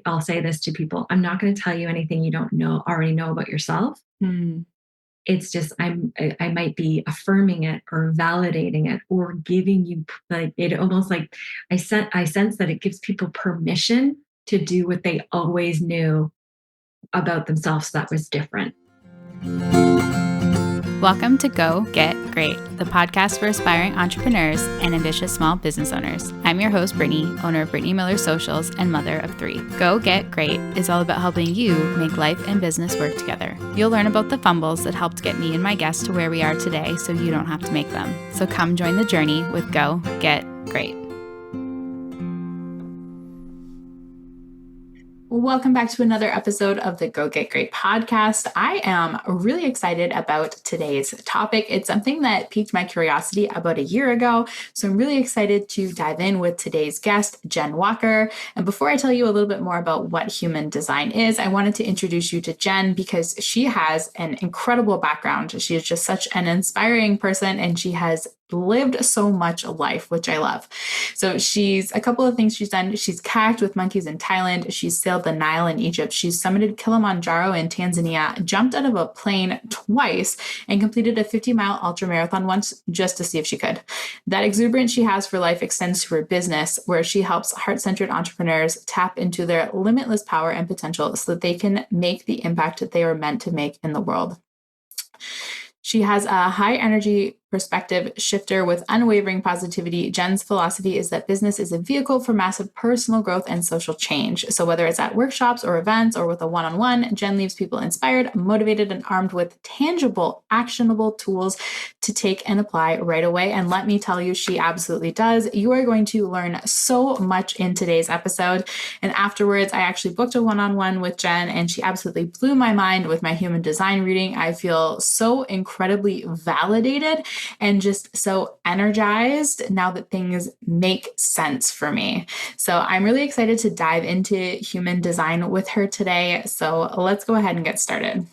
I'll say this to people, I'm not going to tell you anything you don't already know about yourself. Mm. It's just I might be affirming it or validating it or giving you like it almost like I sense that it gives people permission to do what they always knew about themselves that was different. Welcome to Go Get Great, the podcast for aspiring entrepreneurs and ambitious small business owners. I'm your host, Brittany, owner of Brittany Miller Socials and mother of 3. Go Get Great is all about helping you make life and business work together. You'll learn about the fumbles that helped get me and my guests to where we are today so you don't have to make them. So come join the journey with Go Get Great. Welcome back to another episode of the Go Get Great podcast. I am really excited about today's topic. It's something that piqued my curiosity about a year ago. So I'm really excited to dive in with today's guest, Jen Walker. And before I tell you a little bit more about what human design is, I wanted to introduce you to Jen because she has an incredible background. She is just such an inspiring person and she has lived so much life, which I love. So she's a couple of things she's done. She's kayaked with monkeys in Thailand. She's sailed the Nile in Egypt. She's summited Kilimanjaro in Tanzania, jumped out of a plane twice, and completed a 50-mile ultra marathon once just to see if she could. That exuberance she has for life extends to her business, where she helps heart-centered entrepreneurs tap into their limitless power and potential so that they can make the impact that they are meant to make in the world. She has a high energy perspective shifter with unwavering positivity. Jen's philosophy is that business is a vehicle for massive personal growth and social change. So whether it's at workshops or events or with a one-on-one, Jen leaves people inspired, motivated, and armed with tangible, actionable tools to take and apply right away. And let me tell you, she absolutely does. You are going to learn so much in today's episode. And afterwards, I actually booked a one-on-one with Jen, and she absolutely blew my mind with my human design reading. I feel so incredibly validated and just so energized now that things make sense for me. So I'm really excited to dive into human design with her today. So let's go ahead and get started.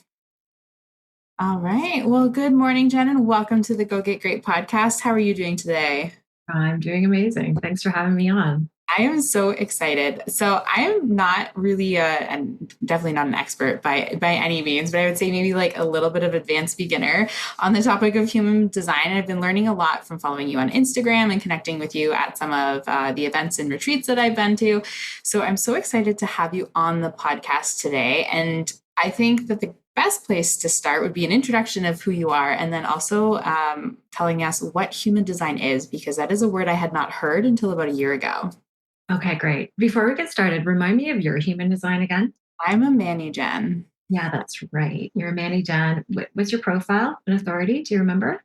All right. Well, good morning, Jen, and welcome to the Go Get Great podcast. How are you doing today? I'm doing amazing. Thanks for having me on. I am so excited. So I am not really and definitely not an expert by any means, but I would say maybe like a little bit of advanced beginner on the topic of human design. I've been learning a lot from following you on Instagram and connecting with you at some of the events and retreats that I've been to. So I'm so excited to have you on the podcast today. And I think that the best place to start would be an introduction of who you are, and then also telling us what human design is, because that is a word I had not heard until about a year ago. Okay, great. Before we get started, remind me of your human design again. I'm a Manny Jen. Yeah, that's right. You're a Manny Jen. What's your profile and authority? Do you remember?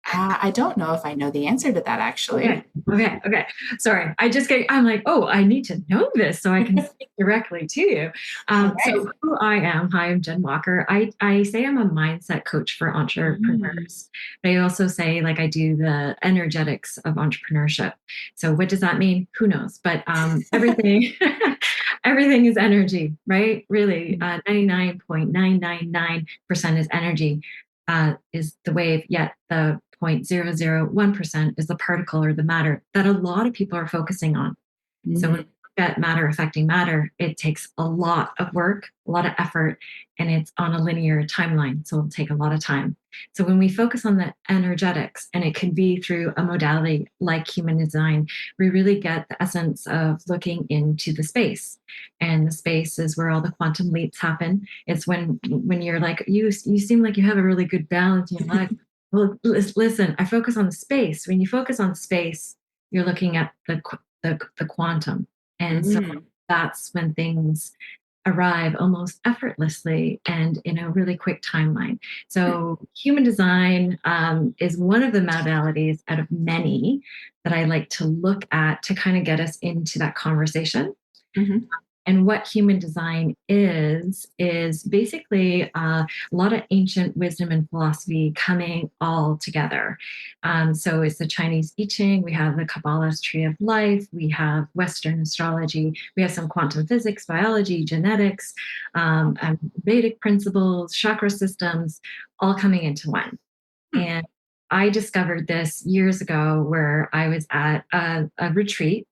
I don't know if I know the answer to that, actually. Okay. Sorry. I'm like, oh, I need to know this so I can speak directly to you. So who I am, hi, I'm Jen Walker. I say I'm a mindset coach for entrepreneurs. But I also say like I do the energetics of entrepreneurship. So what does that mean? Who knows? But everything, everything is energy, right? Really, 99.999% is energy. Is the wave, yet the 0.001% is the particle or the matter that a lot of people are focusing on. So when we look at matter affecting matter, it takes a lot of work, a lot of effort, and it's on a linear timeline. So it'll take a lot of time. So when we focus on the energetics, and it can be through a modality like human design, we really get the essence of looking into the space. And the space is where all the quantum leaps happen. It's when you're like, you seem like you have a really good balance in your life. Well, listen, I focus on the space. When you focus on space, you're looking at the quantum. And so that's when things arrive almost effortlessly and in a really quick timeline. So human design is one of the modalities out of many that I like to look at to kind of get us into that conversation. And what human design is basically a lot of ancient wisdom and philosophy coming all together. So it's the Chinese I Ching, we have the Kabbalah's Tree of Life, we have Western astrology, we have some quantum physics, biology, genetics, and Vedic principles, chakra systems, all coming into one. And I discovered this years ago where I was at a retreat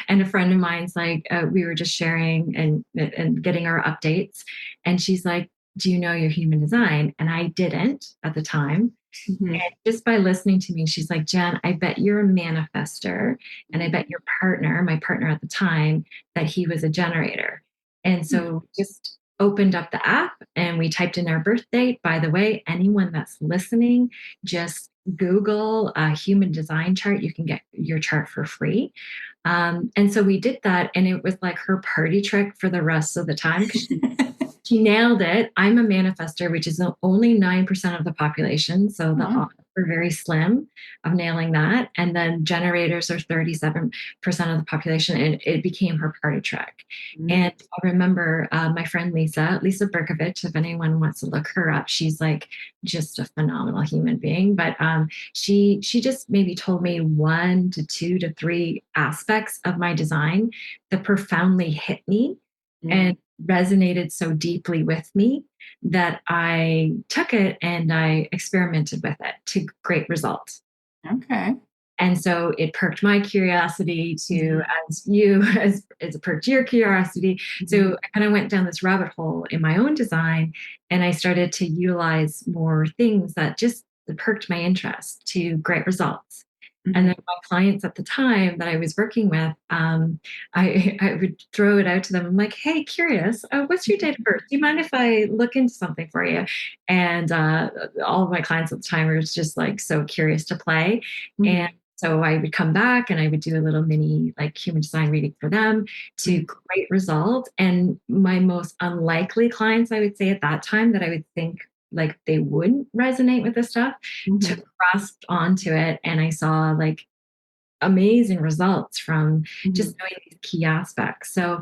and a friend of mine's like, we were just sharing and getting our updates. And she's like, do you know your human design? And I didn't at the time. Mm-hmm. And just by listening to me, she's like, Jen, I bet you're a manifester. And I bet your partner, my partner at the time, that he was a generator. And so just opened up the app and we typed in our birth date. By the way, anyone that's listening, just Google a human design chart. You can get your chart for free. And so we did that. And it was like her party trick for the rest of the time because she nailed it. I'm a manifester, which is only 9% of the population. So the Oh, odds are very slim of nailing that. And then generators are 37% of the population. And it became her party trick. mm, And I remember my friend Lisa Berkovich, if anyone wants to look her up, she's like just a phenomenal human being. But she just maybe told me 1 to 2 to 3 aspects of my design that profoundly hit me mm. and resonated so deeply with me that I took it and I experimented with it to great results. Okay. And so it perked my curiosity to, Mhm, as it perked your curiosity. mhm, So I kind of went down this rabbit hole in my own design and I started to utilize more things that just perked my interest to great results. And mhm, then my clients at the time that I was working with, I would throw it out to them. I'm like, hey, curious, what's your date of birth? Do you mind if I look into something for you? And all of my clients at the time were just like so curious to play. And mhm, so I would come back and I would do a little mini like human design reading for them to mhm, great result. And my most unlikely clients, I would say at that time, that I would think like they wouldn't resonate with this stuff, mhm, took grasped onto it. And I saw like amazing results from mhm, just knowing these key aspects. So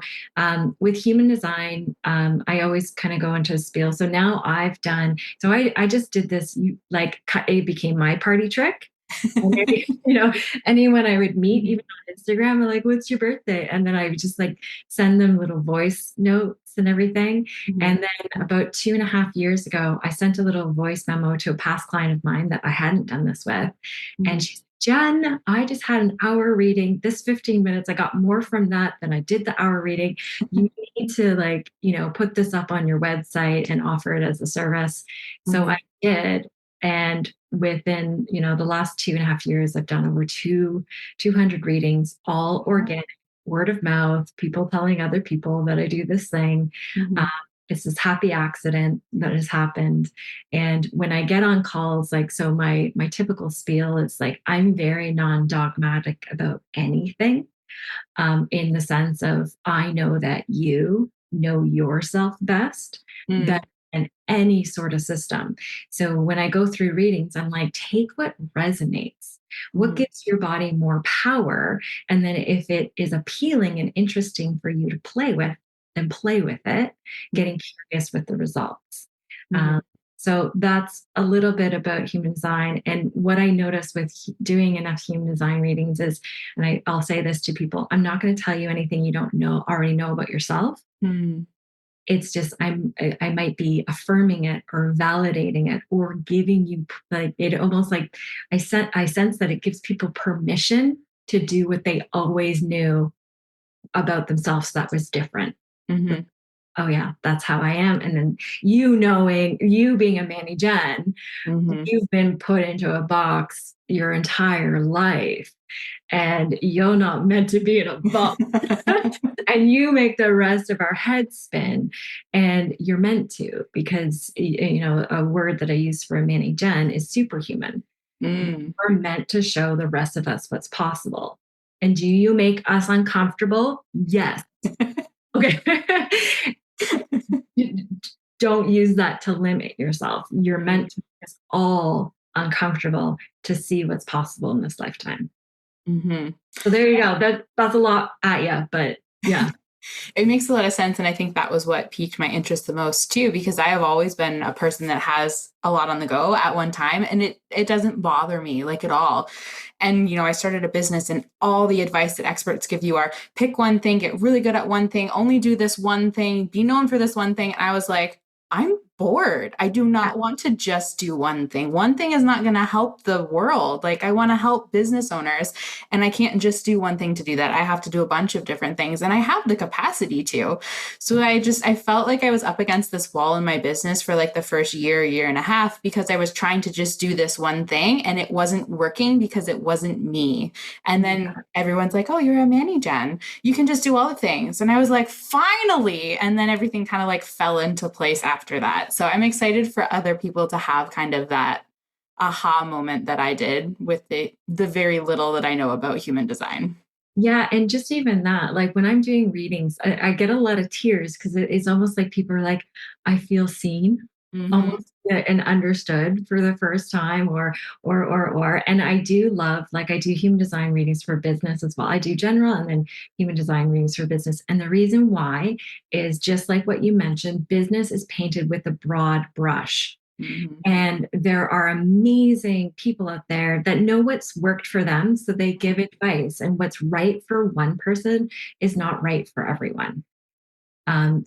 with human design, I always kind of go into a spiel. So now I've done, so I just did this, like it became my party trick. And anyone I would meet, mhm, even on Instagram, they're like, what's your birthday? And then I would just like send them little voice notes and everything. mhm, And then about 2.5 years ago, I sent a little voice memo to a past client of mine that I hadn't done this with. And mhm, she's Jen, I just had an hour reading this 15 minutes. I got more from that than I did the hour reading. You need to like, put this up on your website and offer it as a service. So mhm, I did. And within, the last 2.5 years, I've done over 200 readings, all organic, word of mouth, people telling other people that I do this thing. Um, mhm, it's this happy accident that has happened. And when I get on calls, like, so my typical spiel is like, I'm very non-dogmatic about anything, in the sense of I know that you know yourself best, mhm, better than any sort of system. So when I go through readings, I'm like, take what resonates, what mhm, gives your body more power. And then if it is appealing and interesting for you to play with, then play with it, getting curious with the results. Um, mhm, so that's a little bit about human design. And what I notice with doing enough human design readings is, and I'll say this to people, I'm not going to tell you anything you don't already know about yourself. mhm, It's just I might be affirming it or validating it or giving you like it almost like I sense that it gives people permission to do what they always knew about themselves that was different. mhm, Oh yeah, that's how I am. And then you being a Manny Jen, mhm. you've been put into a box your entire life and you're not meant to be in a box. And you make the rest of our heads spin and you're meant to because a word that I use for Manny Jen is superhuman. Mm. We're meant to show the rest of us what's possible. And do you make us uncomfortable? Yes. Okay. Don't use that to limit yourself. You're Mm, meant to make us all uncomfortable to see what's possible in this lifetime. mhm. So there you go. That's a lot at you, but yeah. It makes a lot of sense. And I think that was what piqued my interest the most too, because I have always been a person that has a lot on the go at one time. And it doesn't bother me like at all. And, I started a business and all the advice that experts give you are pick one thing, get really good at one thing, only do this one thing, be known for this one thing. And I was like, I'm bored. I do Yeah. not want to just do one thing. One thing is not going to help the world. Like, I want to help business owners, and I can't just do one thing to do that. I have to do a bunch of different things, and I have the capacity to. So I felt like I was up against this wall in my business for like the first year and a half, because I was trying to just do this one thing and it wasn't working because it wasn't me. And then everyone's like, "Oh, you're a Manny Gen. You can just do all the things." And I was like, finally. And then everything kind of like fell into place after that. So I'm excited for other people to have kind of that aha moment that I did with the very little that I know about human design. Yeah, and just even that, like when I'm doing readings, I get a lot of tears because it's almost like people are like, I feel seen, Mm-hmm. almost and understood for the first time, or. And I do love, like I do human design readings for business as well. I do general and then human design readings for business. And the reason why is just like what you mentioned, business is painted with a broad brush. Mm-hmm. And there are amazing people out there that know what's worked for them. So they give advice. And what's right for one person is not right for everyone.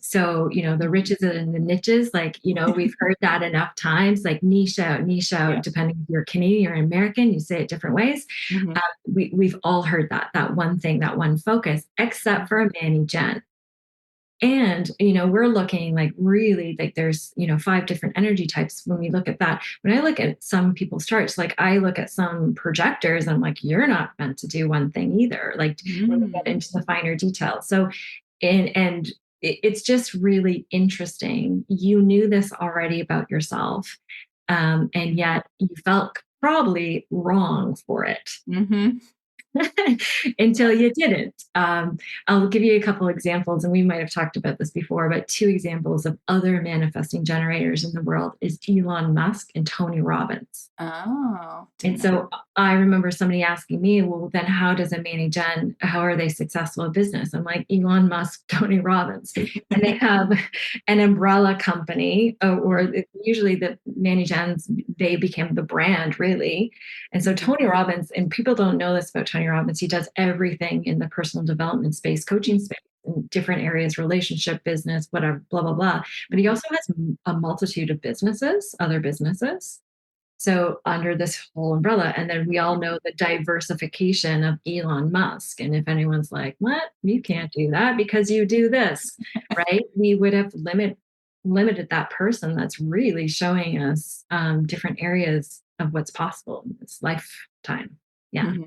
So, the riches and the niches, like, we've heard that enough times, like niche out, Yeah. depending if you're Canadian or American, you say it different ways. Mm-hmm. We've all heard that one thing, that one focus, except for a Manny Gen. And, we're looking like really like there's, 5 different energy types when we look at that. When I look at some people's charts, like I look at some projectors, I'm like, you're not meant to do one thing either. Like when we get Mm-hmm. into the finer details. So, and it's just really interesting. You knew this already about yourself. And yet you felt probably wrong for it. Mm-hmm. Until you didn't. I'll give you a couple examples, and we might have talked about this before, but 2 examples of other manifesting generators in the world is Elon Musk and Tony Robbins. Oh, And didn't know. so I remember somebody asking me, well, then how does a Manny Gen, how are they successful in business? I'm like, Elon Musk, Tony Robbins. And they have an umbrella company, or usually the Manny Gens, they became the brand really. And so Tony Robbins, and people don't know this about Tony Robbins, he does everything in the personal development space, coaching space, in different areas, relationship, business, whatever, blah, blah, blah. But he also has a multitude of businesses, other businesses. So under this whole umbrella, and then we all know the diversification of Elon Musk. And if anyone's like, "What? You can't do that because you do this," right? We would have limited that person that's really showing us different areas of what's possible in this lifetime. Yeah. Mm-hmm.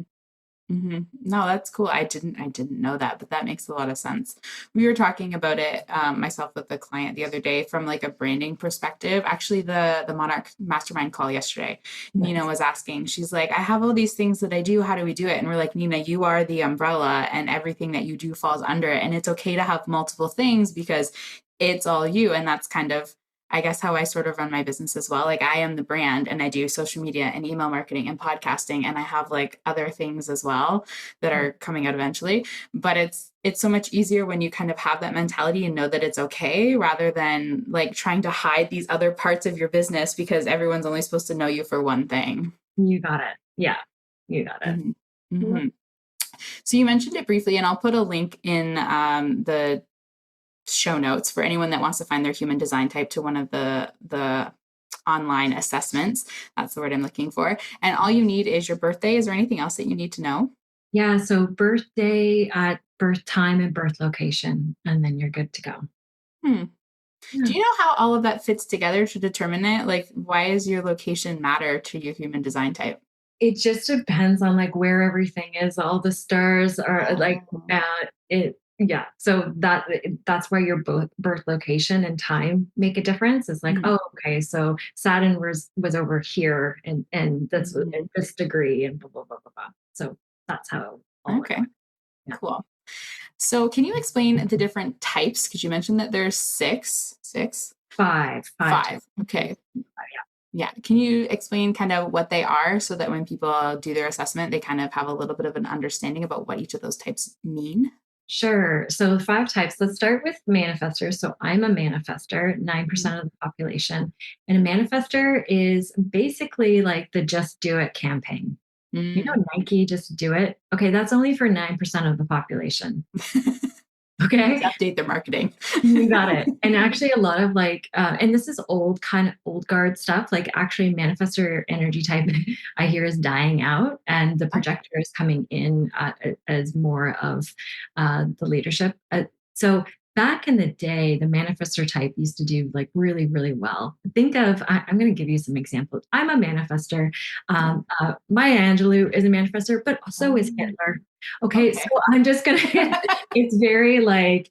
Mm-hmm. No, that's cool. I didn't know that, but that makes a lot of sense. We were talking about it myself with a client the other day from like a branding perspective. Actually, the Monarch Mastermind call yesterday, Nina Nice. was asking. She's like, "I have all these things that I do. How do we do it?" And we're like, "Nina, you are the umbrella, and everything that you do falls under it. And it's okay to have multiple things because it's all you." And that's kind of, I guess, how I sort of run my business as well. Like, I am the brand, and I do social media and email marketing and podcasting, and I have like other things as well that are coming out eventually. But it's so much easier when you kind of have that mentality and know that it's okay, rather than like trying to hide these other parts of your business because everyone's only supposed to know you for one thing. You got it. Yeah. You got it. Mm-hmm. Mm-hmm. So you mentioned it briefly, and I'll put a link in the show notes for anyone that wants to find their human design type to one of the online assessments. That's the word I'm looking for. And all you need is your birthday. Is there anything else that you need to know? Yeah. So birthday, birth time, and birth location, and then you're good to go. Hmm. Yeah. Do you know how all of that fits together to determine it? Like, why does your location matter to your human design type? It just depends on like where everything is. All the stars are like Oh. it. Yeah, so that's where your birth location and time make a difference. It's like, Mm-hmm. oh, okay, so Saturn was over here, and that's Mm-hmm. in this degree, and blah blah blah blah blah. So that's how it all Okay, works. Yeah, cool. So can you explain the different types? Because you mentioned that there's six, five five. types. Okay. Yeah. Can you explain kind of what they are so that when people do their assessment, they kind of have a little bit of an understanding about what each of those types mean? Sure. So 5 types. Let's start with manifestors. So I'm a manifester, Mhm. 9% of the population. And a manifester is basically like the just do it campaign. Mm. Nike, just do it. Okay, that's only for 9% of the population. Okay. Update their marketing. You got it. And actually, a lot of like, and this is old, kind of old guard stuff. Like, actually, manifestor energy type, I hear, is dying out, and the projector is coming in as more of the leadership. So, back in the day, the manifestor type used to do like really, really well. Think of, I'm going to give you some examples. I'm a manifestor. Maya Angelou is a manifestor, but so is Hitler. Okay, so Okay. I'm just gonna, it's very like,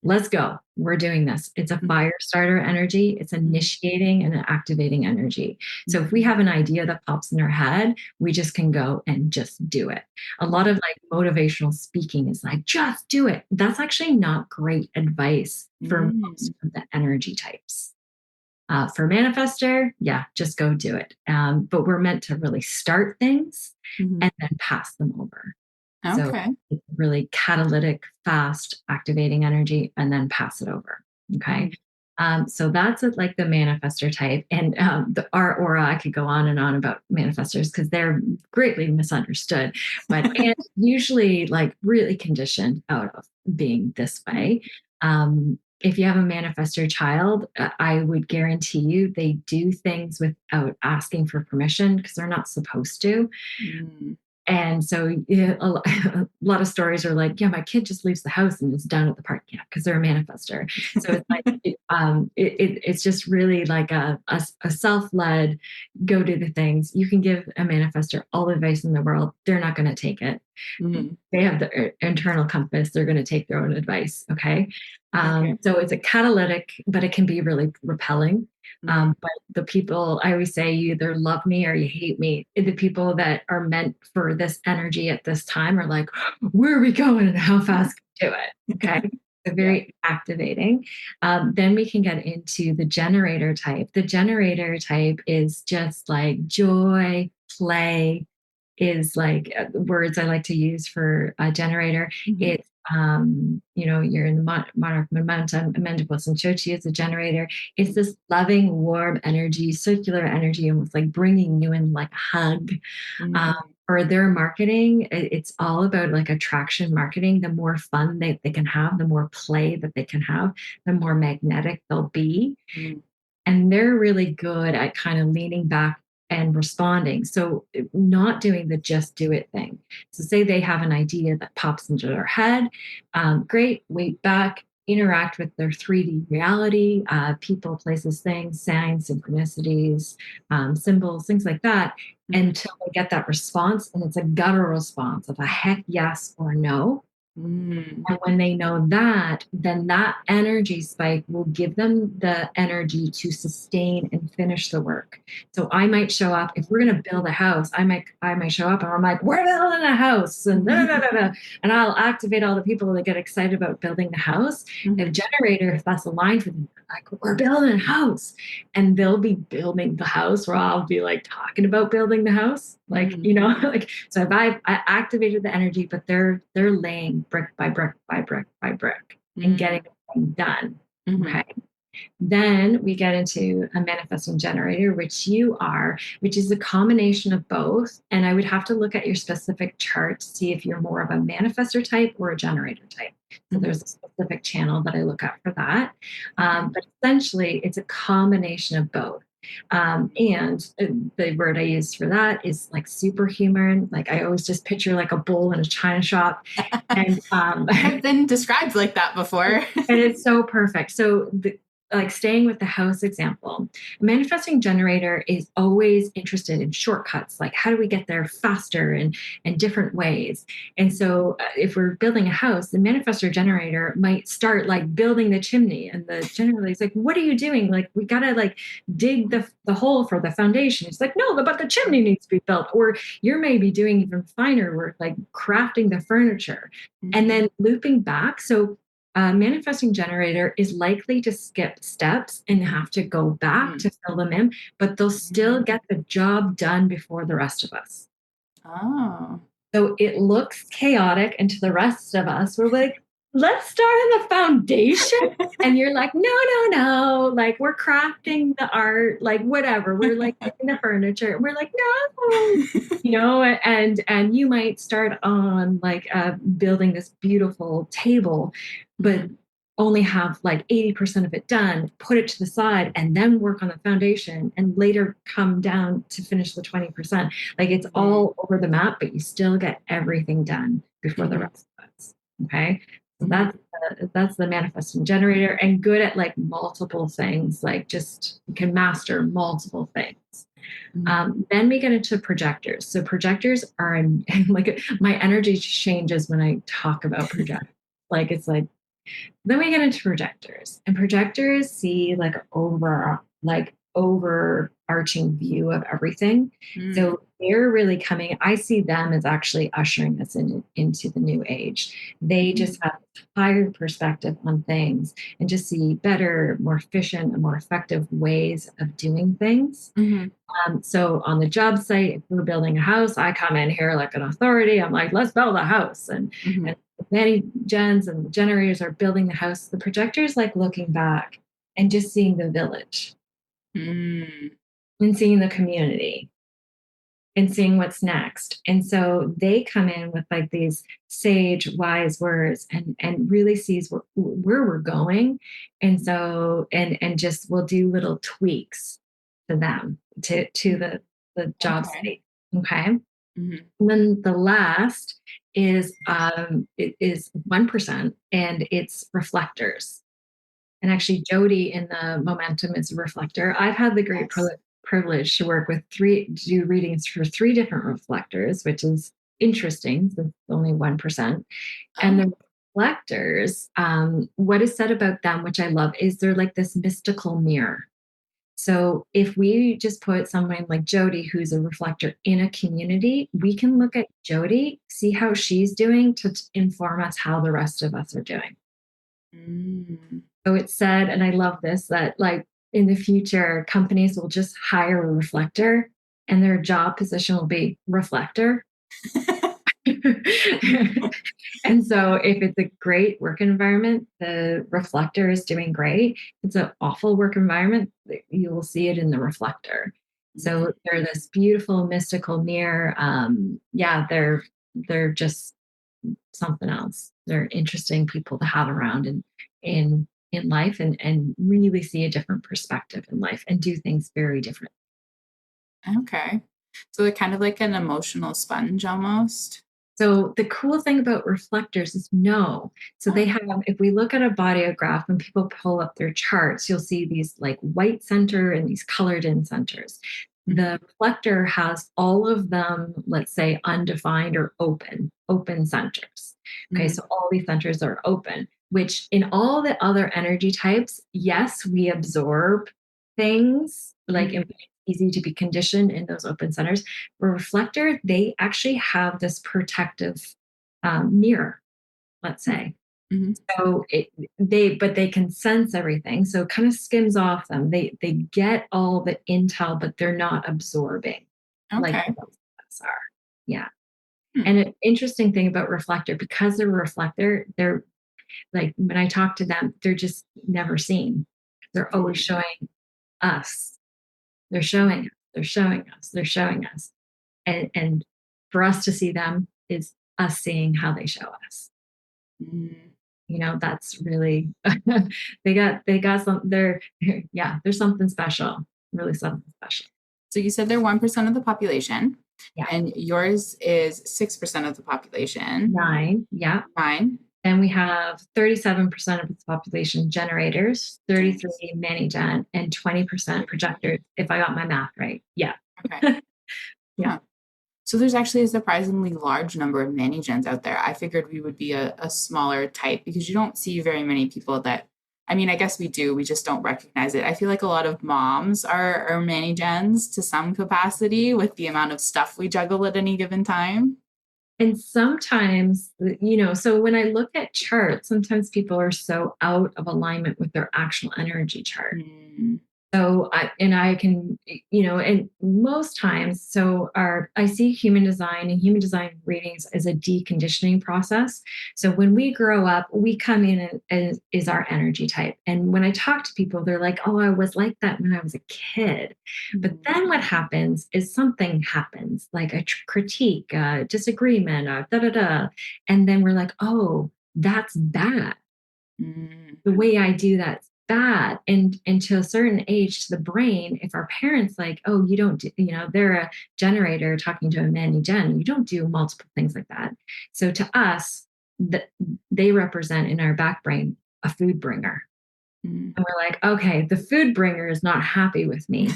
let's go. We're doing this. It's a fire starter energy. It's initiating and activating energy. So if we have an idea that pops in our head, we just can go and just do it. A lot of like motivational speaking is like, just do it. That's actually not great advice for most of the energy types. For manifester, yeah, just go do it. But we're meant to really start things and then pass them over. So Okay. it's really catalytic, fast, activating energy, and then pass it over. Okay. So that's like the manifester type. And our aura, I could go on and on about manifestors because they're greatly misunderstood, but and usually like really conditioned out of being this way. If you have a manifestor child, I would guarantee you they do things without asking for permission because they're not supposed to. And so yeah, a lot of stories are like, yeah, my kid just leaves the house and is down at the park. Yeah, because they're a manifester. So it's like, it's just really like a self-led, go do the things. You can give a manifester all the advice in the world. They're not going to take it. They have the internal compass. They're going to take their own advice. Okay. So it's a catalytic, but it can be really repelling. But the people, I always say, you either love me or you hate me. The people that are meant for this energy at this time are like, where are we going and how fast can we do it? Okay. So very activating. Then we can get into the generator type. The generator type is just like joy, play, is like words I like to use for a generator. It's you're in the monarch momentum, Amendibus and Chochi is a generator. It's this loving, warm energy, circular energy, almost like bringing you in like a hug. For their marketing, it's all about like attraction marketing. The more fun they can have, the more play that they can have, the more magnetic they'll be. And they're really good at kind of leaning back and responding. So, not doing the just do it thing. So, say they have an idea that pops into their head. Great, wait back, interact with their 3D reality, people, places, things, signs, synchronicities, symbols, things like that, until they get that response. And it's a guttural response of a heck yes or no. And when they know that, then that energy spike will give them the energy to sustain and finish the work. So I might show up if we're going to build a house. I might show up and I'm like, we're building a house, and da, da, da, da, and I'll activate all the people that get excited about building the house. If generator, if that's aligned for them, like we're building a house, and they'll be building the house, or I'll be like talking about building the house, like like so. If I activated the energy, but they're laying brick by brick by brick by brick and getting everything done. Okay. Then we get into a manifesting generator, which you are, which is a combination of both. And I would have to look at your specific chart to see if you're more of a manifestor type or a generator type. So there's a specific channel that I look at for that. But essentially, it's a combination of both. And the word I use for that is like superhuman. Like I always just picture like a bull in a china shop. And I've been described like that before. and it's so perfect. So like staying with the house example, a manifesting generator is always interested in shortcuts. Like how do we get there faster and different ways? And so if we're building a house, the manifestor generator might start like building the chimney, and the generator is like, what are you doing? Like we gotta like dig the hole for the foundation. It's like, no, but the chimney needs to be built. Or you're maybe doing even finer work, like crafting the furniture and then looping back. So manifesting generator is likely to skip steps and have to go back to fill them in, but they'll still get the job done before the rest of us. Oh. So it looks chaotic, and to the rest of us, we're like, let's start on the foundation. And you're like, no, no, no. Like, we're crafting the art, like, whatever. We're like getting the furniture. We're like, no, and you might start on like building this beautiful table, but only have like 80% of it done, put it to the side, and then work on the foundation and later come down to finish the 20%. Like, it's all over the map, but you still get everything done before the rest of us. Okay. So that's the manifesting generator, and good at like multiple things, like just can master multiple things. Then we get into projectors. So projectors are like my energy changes when I talk about projectors. Like it's like then we get into projectors, and projectors see like overarching view of everything. So they're really coming. I see them as actually ushering us into the new age. They just have higher perspective on things and just see better, more efficient, and more effective ways of doing things. So on the job site, if we're building a house, I come in here like an authority. I'm like, let's build a house. And many gens and the generators are building the house. The projectors like looking back and just seeing the village and seeing the community and seeing what's next. And so they come in with like these sage, wise words and really sees where we're going. And so, and just we'll do little tweaks to them, to the job site. Okay. And then the last is it is 1%, and it's reflectors. And actually Jody in the momentum is a reflector. I've had the great privilege to work with do readings for 3 different reflectors, which is interesting. So it's only 1%. And the reflectors, what is said about them, which I love, is they're like this mystical mirror. So if we just put someone like Jody, who's a reflector in a community, we can look at Jody, see how she's doing to inform us how the rest of us are doing. So it's said, and I love this, that like in the future, companies will just hire a reflector and their job position will be reflector. And so if it's a great work environment, the reflector is doing great. If it's an awful work environment, you will see it in the reflector. So they're this beautiful mystical mirror. They're just something else. They're interesting people to have around in life, and really see a different perspective in life and do things very different. Okay. So they're kind of like an emotional sponge almost. So the cool thing about reflectors is no. So they have, if we look at a bodyograph, when people pull up their charts, you'll see these like white center and these colored in centers. The reflector has all of them, let's say, undefined or open centers. Okay, so all these centers are open, which in all the other energy types, yes, we absorb things like easy to be conditioned in those open centers. For reflector, they actually have this protective mirror, let's say. So they can sense everything. So it kind of skims off them. They get all the intel, but they're not absorbing like most of us are. Yeah. And an interesting thing about reflector, because they're a reflector, they're like when I talk to them, they're just never seen. They're always showing us. They're showing us. They're showing us. They're showing us. And for us to see them is us seeing how they show us. That's really they got some there's something special, really something special. So you said they're 1% of the population. Yeah. And yours is 6% of the population. 9. Yeah. 9. Then we have 37% of its population generators, 33 mani-gen, and 20% projectors, if I got my math right. Yeah. Okay. Yeah. So there's actually a surprisingly large number of mani-gens out there. I figured we would be a smaller type because you don't see very many people that, I mean, I guess we do, we just don't recognize it. I feel like a lot of moms are mani-gens to some capacity with the amount of stuff we juggle at any given time. And sometimes, so when I look at charts, sometimes people are so out of alignment with their actual energy chart. So I can, and most times, I see human design and human design readings as a deconditioning process. So when we grow up, we come in and is our energy type. And when I talk to people, they're like, oh, I was like that when I was a kid. But Mhm. then what happens is something happens, like a critique, disagreement, da da da. And then we're like, oh, that's bad. Mm. The way I do that's bad. And to a certain age, to the brain, if our parents like, oh, you don't do, they're a generator talking to a mani gen, you don't do multiple things like that. So to us, that they represent in our back brain a food bringer. Mm. And we're like, okay, the food bringer is not happy with me.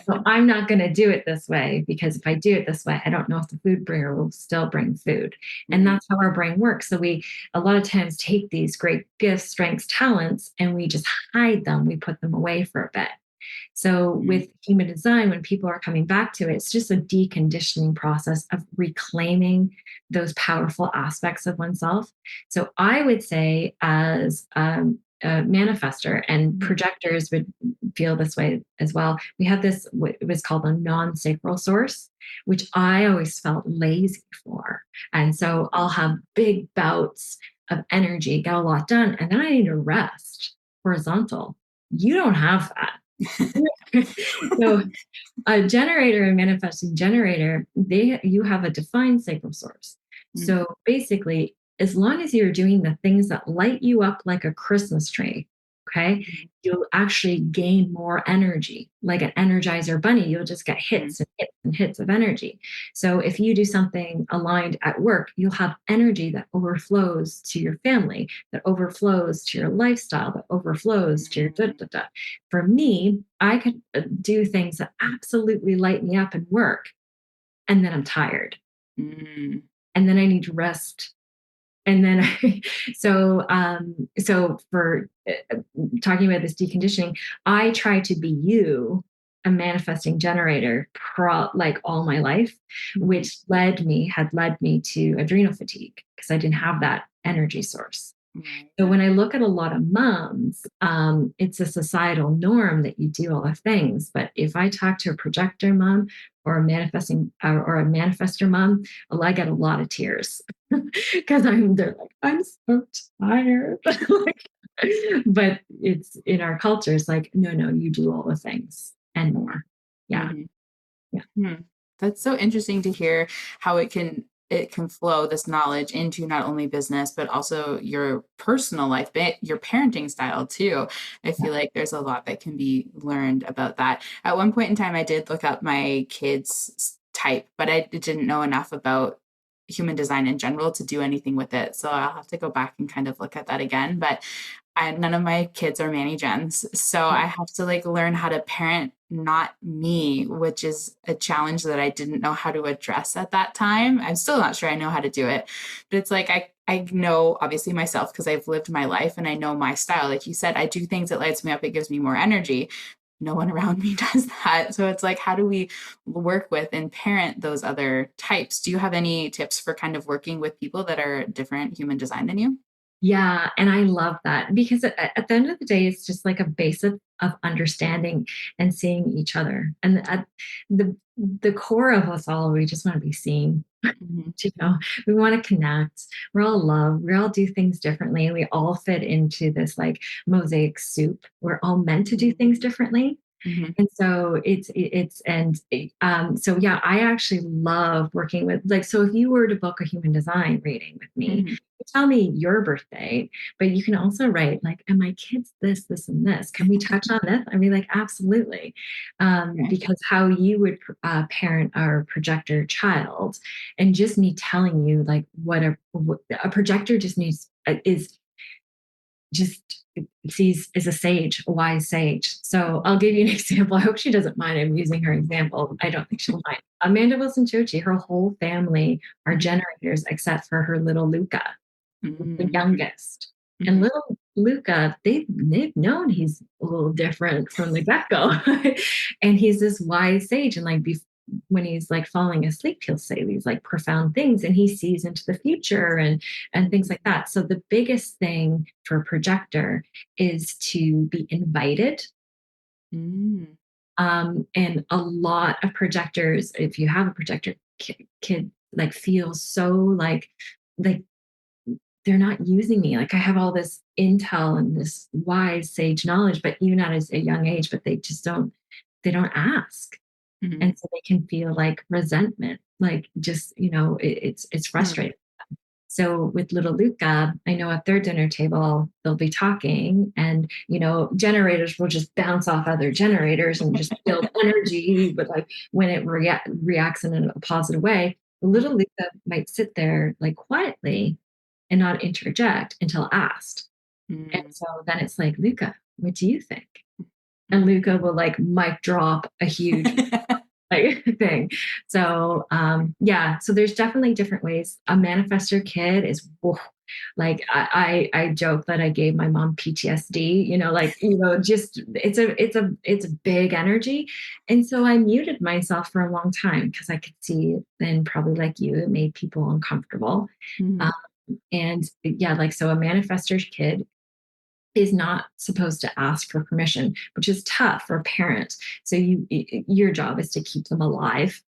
So I'm not going to do it this way because if I do it this way, I don't know if the food bringer will still bring food. And Right. that's how our brain works. So we a lot of times take these great gifts, strengths, talents, and we just hide them. We put them away for a bit. So Mm. with human design, when people are coming back to it, it's just a deconditioning process of reclaiming those powerful aspects of oneself. So I would say, as a manifester, and Mhm. projectors would feel this way as well. We have this, what was called a non sacral source, which I always felt lazy for. And so I'll have big bouts of energy, get a lot done, and then I need to rest horizontal. You don't have that. So a generator and manifesting generator, you have a defined sacral source. Mm. So basically, as long as you're doing the things that light you up like a Christmas tree, okay, Mhm. you'll actually gain more energy. Like an energizer bunny, you'll just get Mhm. hits and hits and hits of energy. So if you do something aligned at work, you'll have energy that overflows to your family, that overflows to your lifestyle, that overflows to your da Mm. da da. For me, I could do things that absolutely light me up and work, and then I'm tired, Mm. and then I need to rest, and then so for talking about this deconditioning, I try to be a manifesting generator, like all my life, Mhm. which had led me to adrenal fatigue because I didn't have that energy source. Right. So when I look at a lot of moms, it's a societal norm that you do all the things. But if I talk to a projector mom or a manifesting or a manifester mom, well, I get a lot of tears because they're like, I'm so tired. Like, but it's in our culture, it's like, no, no, you do all the things and more. Yeah. Mhm. Yeah. Hmm. That's so interesting to hear how it can flow this knowledge into not only business but also your personal life, your parenting style too. I Yeah. feel like there's a lot that can be learned about that. At one point in time, I did look up my kids' type, but I didn't know enough about human design in general to do anything with it. So I'll have to go back and kind of look at that again. But none of my kids are Manny Gens, so I have to like learn how to parent not me, which is a challenge that I didn't know how to address at that time. I'm still not sure I know how to do it, but it's like I know obviously myself because I've lived my life and I know my style. Like you said, I do things that lights me up. It gives me more energy. No one around me does that. So it's like, how do we work with and parent those other types? Do you have any tips for kind of working with people that are different human design than you? Yeah, and I love that because at the end of the day, it's just like a basic of understanding and seeing each other. And at the core of us all, we just want to be seen. Mhm. You know, we want to connect. We're all love. We all do things differently. We all fit into this like mosaic soup. We're all meant to do things differently. Mhm. And so so yeah, I actually love working with, like, so if you were to book a human design reading with me, Mhm. you tell me your birthday, but you can also write like, and my kids this, this, and this. Can we touch on this? I mean, like, absolutely. Okay. Because how you would parent our projector child, and just me telling you like what a projector just needs is just sees is a sage, a wise sage. So I'll give you an example. I hope she doesn't mind. I'm using her example. I don't think she'll mind. Amanda Wilson Chochi, her whole family are Mhm. generators except for her little Luca, the Mhm. youngest. And Mhm. little Luca, they've known he's a little different from the get go, and he's this wise sage. And like when he's like falling asleep, he'll say these like profound things, and he sees into the future and things like that. So the biggest thing for a projector is to be invited Mm. And a lot of projectors, if you have a projector kid, like feel so like they're not using me. Like I have all this intel and this wise sage knowledge, but even at a young age, but they don't ask. Mhm. And so they can feel like resentment, like just, it's Mm. frustrating. So with little Luca, I know at their dinner table, they'll be talking and, generators will just bounce off other generators and just build energy. But like when it reacts in a positive way, little Luca might sit there like quietly and not interject until asked. And Mm. so then it's like, Luca, what do you think? And Mm. Luca will like mic drop a huge like thing. So yeah, so there's definitely different ways. A manifestor kid is whoa, like I joke that I gave my mom PTSD, like, just it's a big energy. And so I muted myself for a long time because I could see then probably like you, it made people uncomfortable. Um, Mhm. and yeah, like so a manifestor's kid is not supposed to ask for permission, which is tough for a parent. So your job is to keep them alive,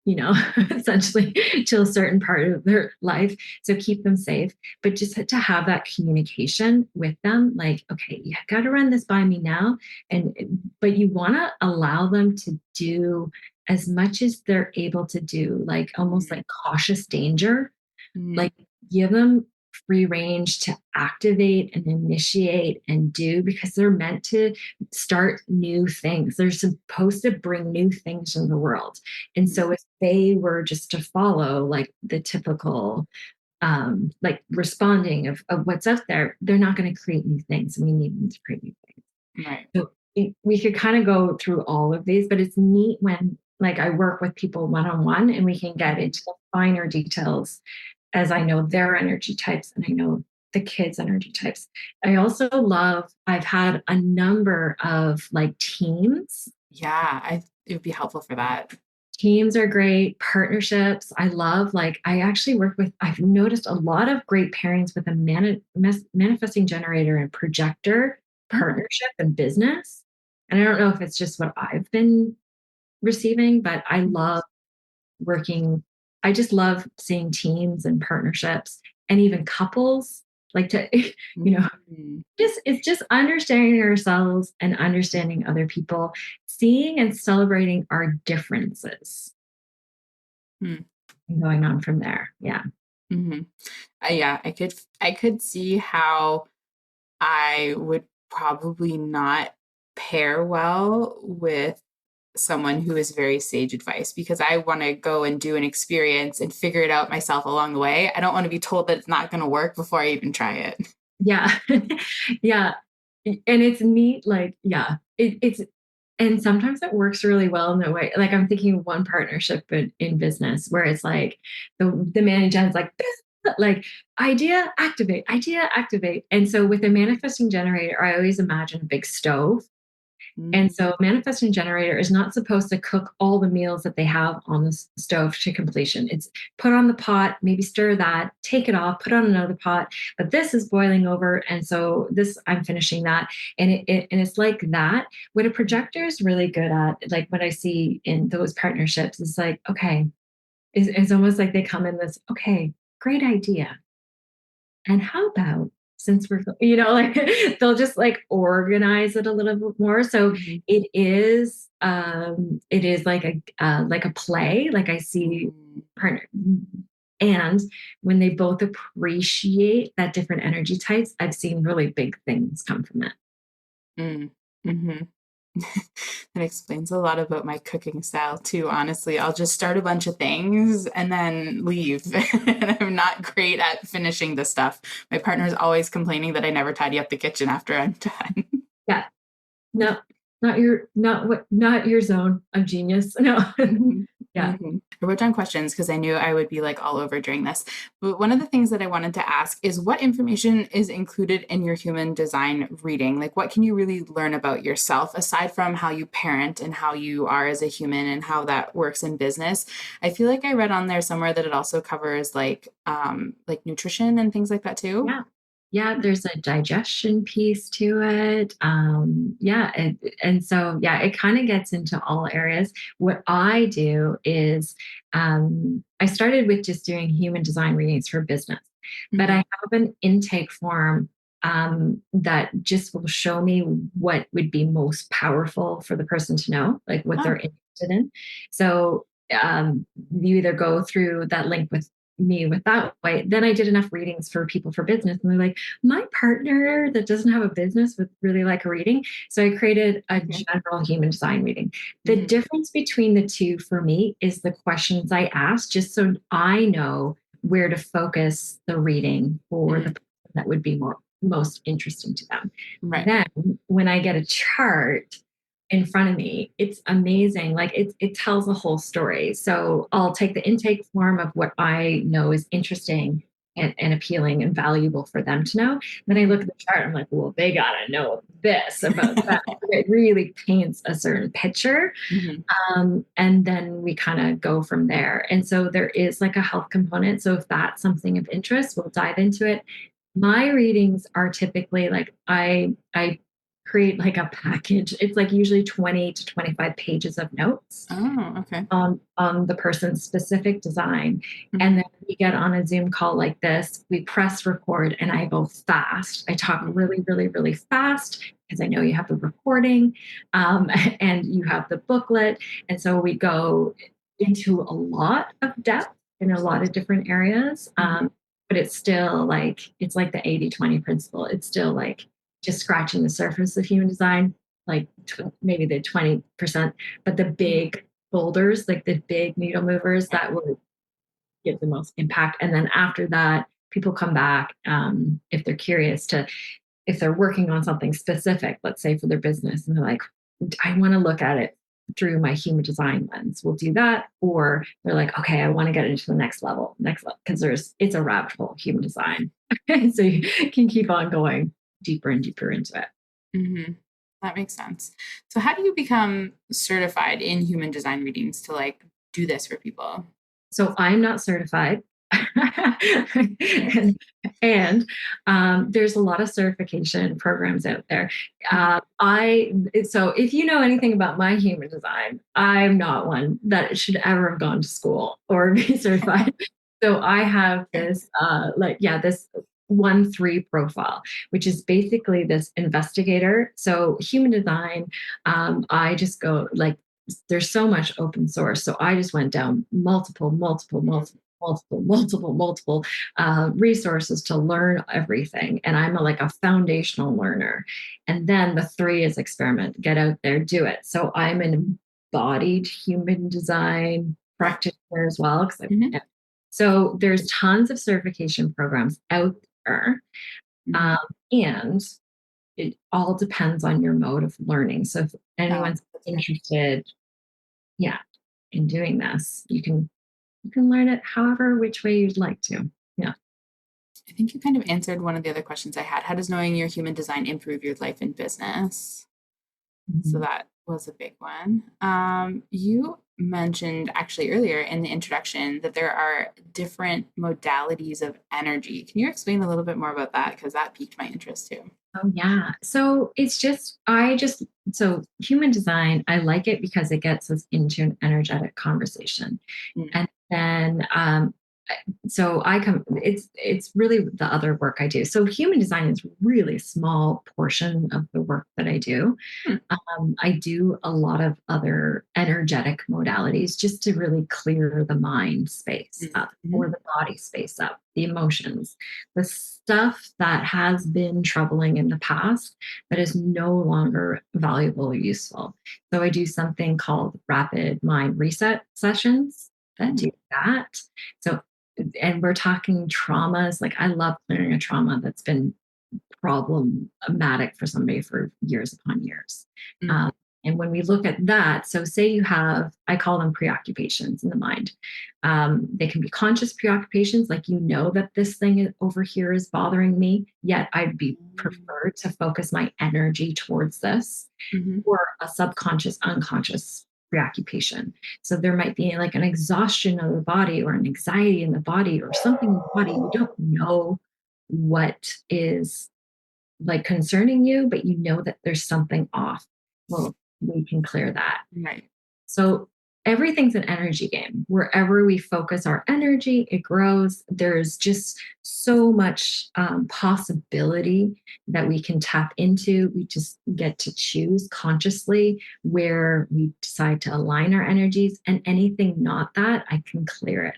essentially till a certain part of their life. So keep them safe, but just to have that communication with them, like, okay, you got to run this by me now, and but you want to allow them to do as much as they're able to do, like almost Mm. like cautious danger, Mm. like give them free range to activate and initiate and do because they're meant to start new things. They're supposed to bring new things in the world. And Mm. so if they were just to follow like the typical like responding of what's out there, they're not going to create new things. We need them to create new things. Right. So we could kind of go through all of these, but it's neat when like I work with people one on one and we can get Mhm. into the finer details as I know their energy types and I know the kids' energy types. I also love, I've had a number of like teams. Yeah, it would be helpful for that. Teams are great, partnerships. I love, like, I actually work with, I've noticed a lot of great pairings with a manifesting generator and projector Oh. partnership and business. And I don't know if it's just what I've been receiving, but I Mhm. love working. I just love seeing teams and partnerships and even couples like to, Mm. just it's just understanding ourselves and understanding other people, seeing and celebrating our differences Mm. and going on from there. Yeah. Mhm. Yeah, I could see how I would probably not pair well with someone who is very sage advice because I want to go and do an experience and figure it out myself along the way. I don't want to be told that it's not going to work before I even try it. Yeah. Yeah. And it's neat, like, yeah, it's and sometimes it works really well in that way. Like I'm thinking of one partnership in business where it's like the manager is like like idea activate. And so with a manifesting generator, I always imagine a big stove. And Mm. so a manifesting generator is not supposed to cook all the meals that they have on the stove to completion. It's put on the pot, maybe stir that, take it off, put on another pot, but this is boiling over. And so this, I'm finishing that. And and it's like that. What a projector is really good at, like what I see in those partnerships is like, okay, it's almost like they come in this, okay, great idea. And how about since we're, like they'll just like organize it a little bit more. So Mhm. it is like a play, like I see Mm. partner. And when they both appreciate that different energy types, I've seen really big things come from it. Mm. Mhm. That explains a lot about my cooking style too, honestly. I'll just start a bunch of things and then leave. And I'm not great at finishing the stuff. My partner is always complaining that I never tidy up the kitchen after I'm done. Yeah. No, not your zone of genius. No. Mhm. Yeah. Mhm. I wrote down questions because I knew I would be like all over during this. But one of the things that I wanted to ask is what information is included in your human design reading? Like, what can you really learn about yourself aside from how you parent and how you are as a human and how that works in business? I feel like I read on there somewhere that it also covers like nutrition and things like that too. Yeah. Yeah, there's a digestion piece to it. Yeah, and so yeah, it kind of gets into all areas. What I do is I started with just doing human design readings for business, but I Mhm. have an intake form that just will show me what would be most powerful for the person to know, like what they're Oh, interested in. So you either go through that link with me with that way. Then I did enough readings for people for business, and they're like, my partner that doesn't have a business would really like a reading. So I created a okay. general human design reading. The Mhm. difference between the two for me is the questions I ask, just so I know where to focus the reading for the Mhm. person that would be most interesting to them. Right. Then when I get a chart in front of me, it's amazing. Like it tells a whole story. So I'll take the intake form of what I know is interesting and appealing and valuable for them to know. Then I look Mhm. at the chart, I'm like, well, they gotta know this about that. It really paints a certain picture. Mhm. And then we kind of go from there. And so there is like a health component. So if that's something of interest, we'll dive into it. My readings are typically like I create like a package. It's like usually 20 to 25 pages of notes Oh, okay. on the person's specific design. And Mhm. then we get on a Zoom call like this, we press record, and I go fast. I talk really, really, really fast because I know you have the recording and you have the booklet. And so we go into a lot of depth in a lot of different areas. Mhm. But it's like the 80-20 principle. It's still like just scratching the surface of human design, like maybe the 20%, but the Mhm. big boulders, like the big needle movers, that would give the most impact. And then after that, people come back if they're curious to, if they're working on something specific, let's say for their business, and they're like, I want to look at it through my human design lens. We'll do that. Or they're like, okay, I want to get into the next level, because it's a rabbit hole, human design. So you can keep on going deeper and deeper into it. Mhm. That makes sense. So how do you become certified in human design readings to like do this for people? So I'm not certified. Okay. And there's a lot of certification programs out there. Mhm. So if you know anything about my human design, I'm not one that should ever have gone to school or be certified. So I have Okay. this, this 1-3 profile, which is basically this investigator. So human design, I just go like, there's so much open source. So I just went down Mhm. multiple resources to learn everything. And I'm like a foundational learner. And then the 3 is experiment, get out there, do it. So I'm an embodied human design Right. practitioner as well. Mhm. So there's tons of certification programs out there. Um, Mhm. and it all depends on your mode of learning. So if Oh, anyone's that's fair. interested, yeah, in doing this, you can learn it however which way you'd like to. Yeah. I think you kind of answered one of the other questions I had. How does knowing your human design improve your life and business? So Mhm. that was a big one. You mentioned actually earlier in the introduction that there are different modalities of energy. Can you explain a little bit more about that? Because that piqued my interest too. Oh yeah. So it's just so human design, I like it because it gets us into an energetic conversation. Mm. And then so I come it's really the other work I do. So human design is really a small portion of the work that I do. Hmm. I do a lot of other energetic modalities just to really clear the mind space up or Mhm. the body space up, the emotions, the stuff that has been troubling in the past that is no longer valuable or useful. So I do something called rapid mind reset sessions that Mm. do that. So, and we're talking traumas. Like I love clearing a trauma that's been problematic for somebody for years upon years. Mm. Um, and when we look at that, so say you have, I call them preoccupations in the mind. They can be conscious preoccupations, like you know that this thing over here is bothering me, yet I'd be preferred to focus my energy towards this, Mhm. or a subconscious, unconscious preoccupation. So there might be like an exhaustion of the body or an anxiety in the body or something in the body you don't know what is like concerning you, but you know that there's something off. Well, we can clear that. Right. So everything's an energy game. Wherever we focus our energy, it grows. There's just so much possibility that we can tap into. We just get to choose consciously where we decide to align our energies, and anything not that, I can clear it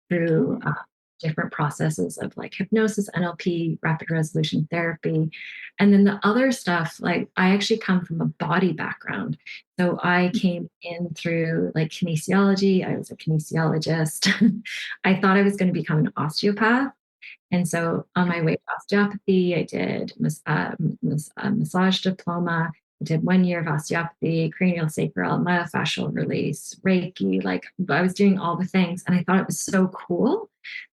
through Oh. different processes of like hypnosis, NLP, rapid resolution therapy. And then the other stuff, like I actually come from a body background. So I came in through like kinesiology. I was a kinesiologist. I thought I was going to become an osteopath. And so on my way to osteopathy, I did a massage diploma. I did 1 year of osteopathy, cranial sacral, myofascial release, Reiki. Like I was doing all the things, and I thought it was so cool.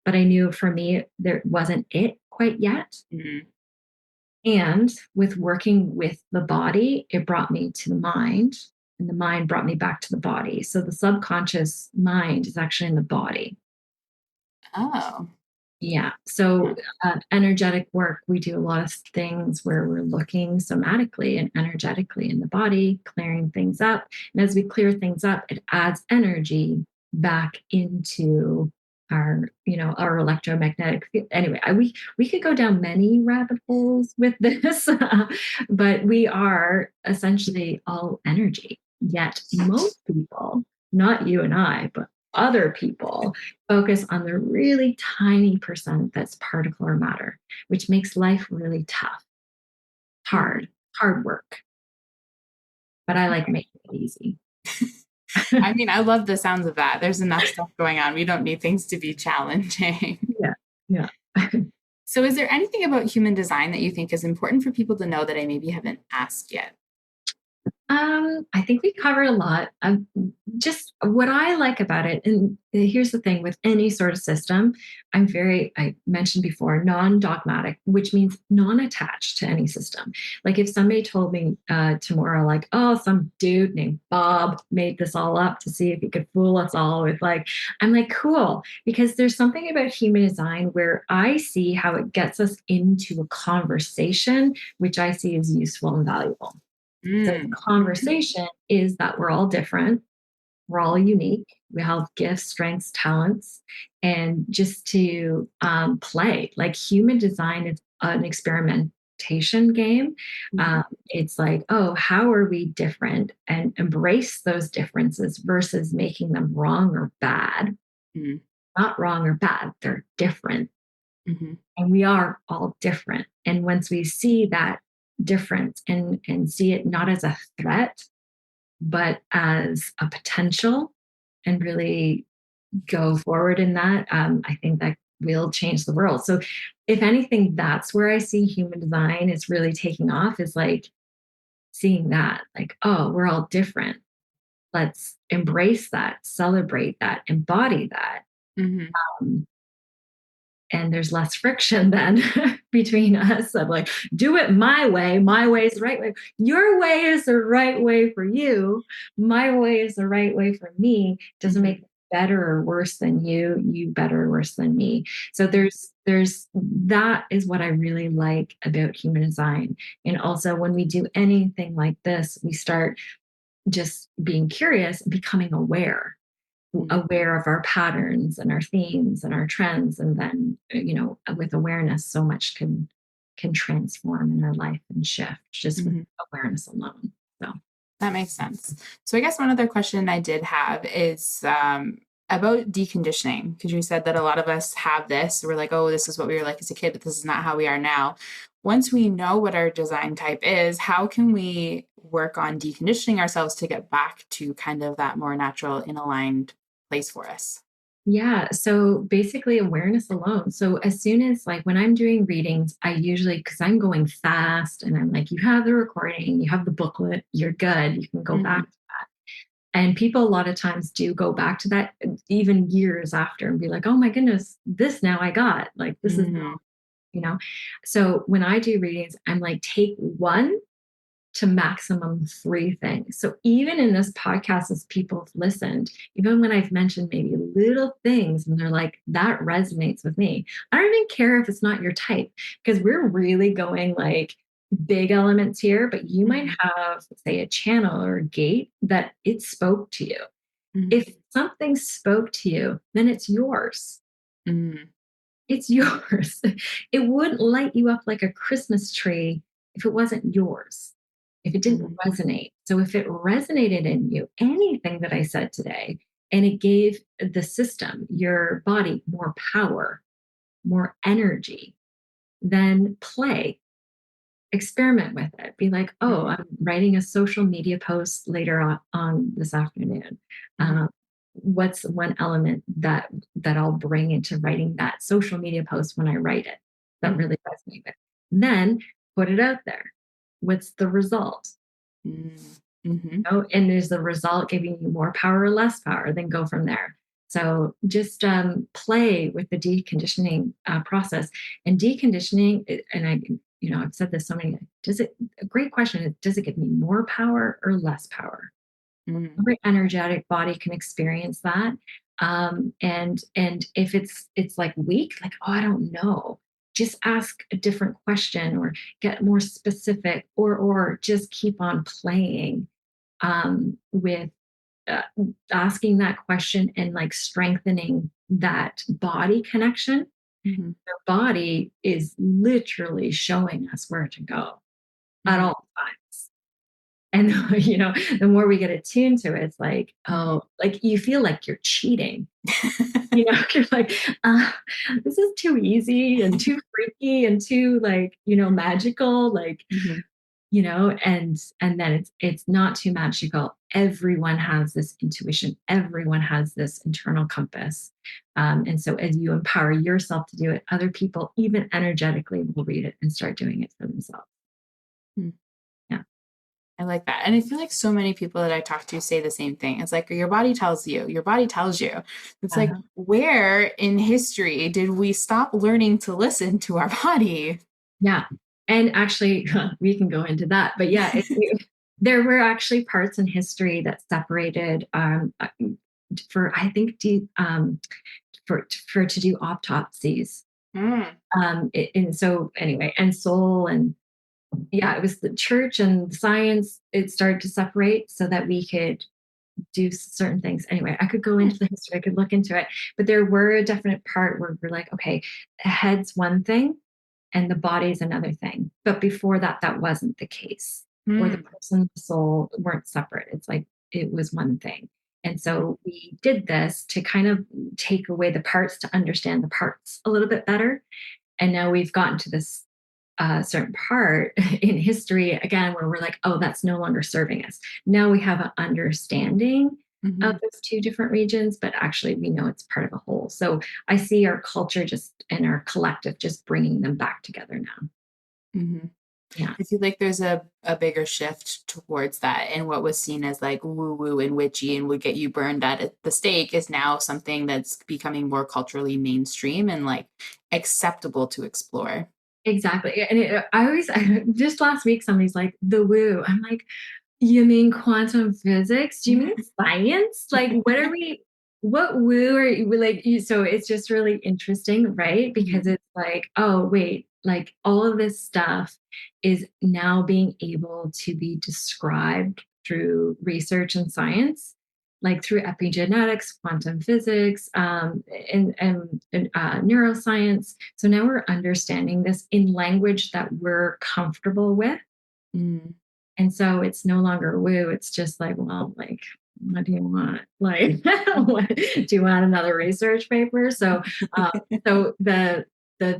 But I knew for me, there wasn't it quite yet. Mhm. And with working with the body, it brought me to the mind, and the mind brought me back to the body. So the subconscious mind is actually in the body. Oh. Yeah. So, Huh. energetic work, we do a lot of things where we're looking somatically and energetically in the body, clearing things up. And as we clear things up, it adds energy back into our electromagnetic field. Anyway, we could go down many rabbit holes with this, but we are essentially all energy. Yet most people, not you and I, but other people focus on the really tiny percent that's particle or matter, which makes life really tough, Mhm. hard work. But I like making it easy. I mean, I love the sounds of that. There's enough stuff going on. We don't need things to be challenging. Yeah. Yeah. So, is there anything about human design that you think is important for people to know that I maybe haven't asked yet? I think we covered a lot. Just what I like about it, and here's the thing with any sort of system, I mentioned before, non dogmatic, which means non attached to any system. Like if somebody told me tomorrow, like, oh, some dude named Bob made this all up to see if he could fool us all with like, I'm like, cool, because there's something about human design where I see how it gets us into a conversation, which I see as useful and valuable. So the Mm. conversation is that we're all different, we're all unique, we have gifts, strengths, talents, and just to play. Like human design is an experimentation game. Mhm. It's like, oh, how are we different, and embrace those differences versus making them wrong or bad. Mhm. Not wrong or bad, they're different. Mhm. And we are all different. And once we see that difference and see it not as a threat, but as a potential, and really go forward in that, I think that will change the world. So, if anything, that's where I see human design is really taking off, is like seeing that, like, oh, we're all different. Let's embrace that, celebrate that, embody that. Mhm. Um, and there's less friction then between us of like, do it my way. My way is the right way. Your way is the right way for you. My way is the right way for me. Doesn't Mhm. make it better or worse than you better or worse than me. So there's that is what I really like about human design. And also when we do anything like this, we start just being curious and becoming Mhm. aware of our patterns and our themes and our trends, and then with awareness so much can transform in our life and shift just with Mhm. awareness alone. So That makes sense. So I guess one other question I did have is about deconditioning, because you said that a lot of us have this. We're like, oh, this is what we were like as a kid, but this is not how we are now. Once we know what our design type is, how can we work on deconditioning ourselves to get back to kind of that more natural, in aligned place for us? yeah, so basically awareness alone. So as soon as like when I'm doing readings, I usually, because I'm going fast and I'm like, you have the recording, you have the booklet, you're good, you can go Hmm. back. And people a lot of times do go back to that even years after and be like, oh my goodness, this now I got. Like, this is, Hmm. you know. So when I do readings, I'm like, take one to maximum three things. So even in this podcast, as people have listened, even when I've mentioned maybe little things and they're like, that resonates with me, I don't even care if it's not your type, because we're really going like big elements here, but you might Mhm. have, say, a channel or a gate that it spoke to you. Mhm. If something spoke to you, then it's yours. Mhm. It's yours. It wouldn't light you up like a Christmas tree if it wasn't yours, if it didn't Mhm. resonate. So if it resonated in you, anything that I said today, and it gave the system, your body, more power, more energy, then play, experiment with it. Be like, oh, Mhm. I'm writing a social media post later on this afternoon. Mhm. What's one element that I'll bring into writing that social media post when I write it that Mhm. really resonates with? Then put it out there. What's the result? Mhm. Mhm. Oh, and is the result giving you more power or less power? Then go from there. So just play with the deconditioning process. And deconditioning, and I've said this so many times. A great question is, does it give me more power or less power? Mhm. Every energetic body can experience that. And if it's like weak, like, oh, I don't know, just ask a different question or get more specific, or just keep on playing with uh, asking that question and like strengthening that body connection. Mhm. The body is literally showing us where to go at Mhm. all times. And the more we get attuned to it, it's like, Mhm. oh, like you feel like you're cheating. You're like, this is too easy and too freaky and too like, magical. Like, Mhm. and then it's not too magical. Everyone has this intuition, everyone has this internal compass. And so as you empower yourself to do it, other people, even energetically, will read it and start doing it for themselves. Mhm. Yeah. I like that. And I feel like so many people that I talk to say the same thing. It's like your body tells you, your body tells you. It's like, Uh-huh. where in history did we stop learning to listen to our body? Yeah. And actually, we can go into that. But yeah, there were actually parts in history that separated for, I think, for to do autopsies. Mm. And so anyway, and soul, and yeah, it was the church and science. It started to separate so that we could do certain things. Anyway, I could go Mm. into the history, I could look into it, but there were a definite part where we're like, okay, the head's one thing and the body's another thing. But before that, that wasn't the case. Or the Mm. person, the soul weren't separate. It's like it was one thing. And so we did this to kind of take away the parts to understand the parts a little bit better. And now we've gotten to this certain part in history again where we're like, oh, that's no longer serving us. Now we have an understanding of Mhm. those two different regions, but actually we know it's part of a whole. So I see our culture just and our collective just bringing them back together now. Mhm. Yeah. I feel like there's a bigger shift towards that. And what was seen as like woo woo and witchy and would get you burned at the stake is now something that's becoming more culturally mainstream and like acceptable to explore. Exactly. And I always, just last week, somebody's like, the woo. I'm like, you mean quantum physics? Do you mean science? Like, what woo are you like? So it's just really interesting, right? Because Mhm. it's like, oh, wait, like all of this stuff is now being able to be described through research and science, like through epigenetics, quantum physics, and neuroscience. So now we're understanding this in language that we're comfortable with, Mm. and so it's no longer woo. It's just like, well, like, what do you want? Like, do you want another research paper? Um, so the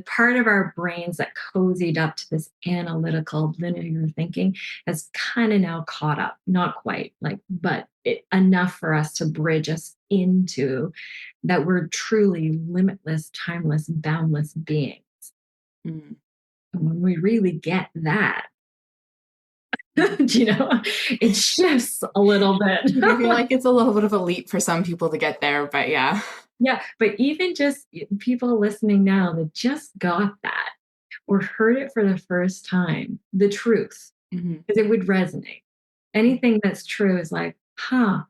part of our brains that cozied up to this analytical linear thinking has kind of now caught up. Not quite, like, but enough for us to bridge us into that we're truly limitless, timeless, boundless beings. Mm. And when we really get that, Mhm. it shifts a little bit. I feel like it's a little bit of a leap for some people to get there, but yeah. Yeah, but even just people listening now that just got that or heard it for the first time, the truth. because it would resonate. Anything that's true is like, huh,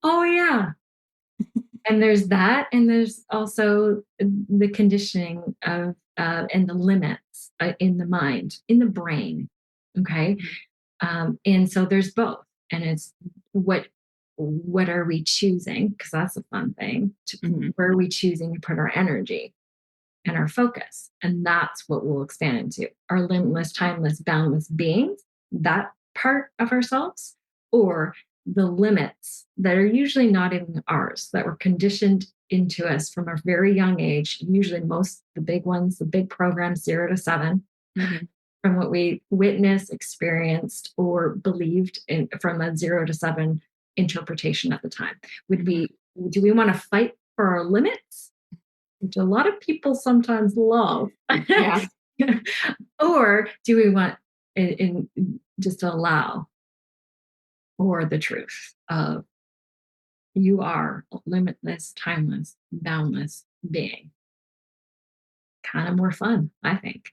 oh yeah. And there's that. And there's also the conditioning of, and the limits in the mind, in the brain. Okay. And so there's both. And it's what are we choosing? Because that's a fun thing. Where are we choosing to put our energy and our focus? And that's what we'll expand into our limitless, timeless, boundless beings, that part of ourselves, or the limits that are usually not even ours, that were conditioned into us from a very young age, usually most the big ones, the big programs, 0 to 7, from what we witnessed, experienced, or believed in from a 0 to 7 interpretation at the time. Do we want to fight for our limits, which a lot of people sometimes love? Yeah. Or do we want just allow for the truth of you are a limitless, timeless, boundless being? Kind of more fun, I think.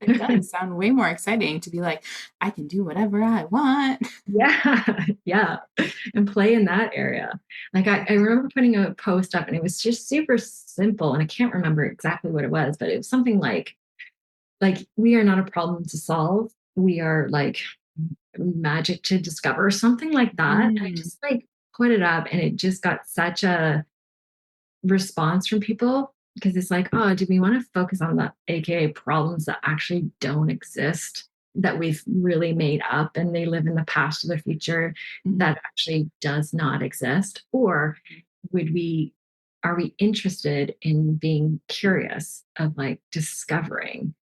It does sound way more exciting to be like, I can do whatever I want. Yeah, yeah. And play in that area. Like I remember putting a post up and it was just super simple. And I can't remember exactly what it was, but it was something like we are not a problem to solve. We are like magic to discover, something like that. And I just like put it up and it just got such a response from people because it's like, oh, do we want to focus on the AKA problems that actually don't exist, that we've really made up and they live in the past or the future that actually does not exist? Or would we, are we interested in being curious of like discovering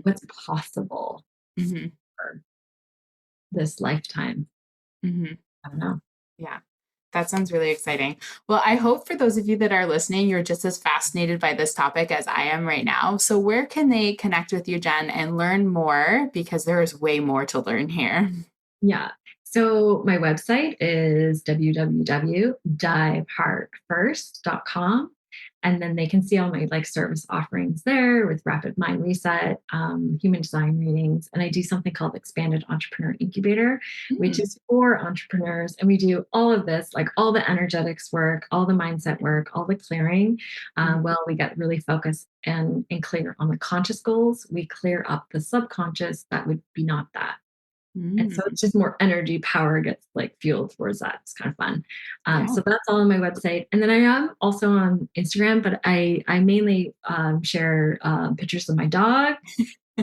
what's possible for this lifetime? I don't know. Yeah. That sounds really exciting. Well, I hope for those of you that are listening, you're just as fascinated by this topic as I am right now. So, where can they connect with you, Jen, and learn more? Because there is way more to learn here. Yeah. So my website is www.diveheartfirst.com. And then they can see all my like service offerings there with rapid mind reset, human design readings. And I do something called Expanded Entrepreneur Incubator, which is for entrepreneurs. And we do all of this, like all the energetics work, all the mindset work, all the clearing. Well, we get really focused and clear on the conscious goals. We clear up the subconscious that would be not that. And so it's just more energy power gets like fueled towards that. It's kind of fun. So that's all on my website. And then I am also on Instagram, but I mainly share pictures of my dog.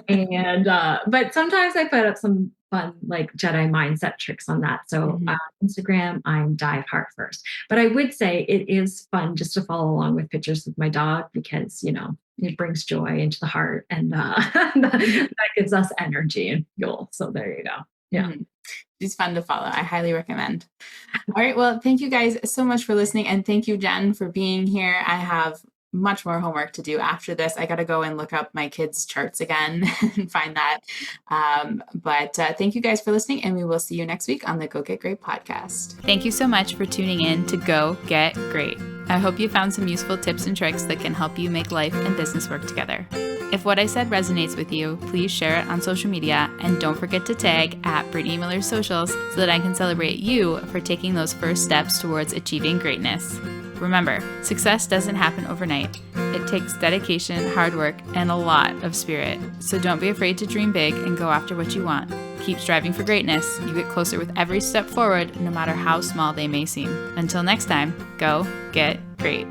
And but sometimes I put up some fun like Jedi mindset tricks on that. So Instagram, I'm Dive Heart First. But I would say it is fun just to follow along with pictures of my dog because it brings joy into the heart and that gives us energy and fuel. So there you go. Yeah. She's fun to follow. I highly recommend. All right. Well, thank you guys so much for listening. And thank you, Jen, for being here. I have much more homework to do after this. I got to go and look up my kids' charts again and find that. But thank you guys for listening, and we will see you next week on the Go Get Great podcast. Thank you so much for tuning in to Go Get Great. I hope you found some useful tips and tricks that can help you make life and business work together. If what I said resonates with you, please share it on social media, and don't forget to tag at Brittany Miller's socials so that I can celebrate you for taking those first steps towards achieving greatness. Remember, success doesn't happen overnight. It takes dedication, hard work, and a lot of spirit. So don't be afraid to dream big and go after what you want. Keep striving for greatness. You get closer with every step forward, no matter how small they may seem. Until next time, go get great.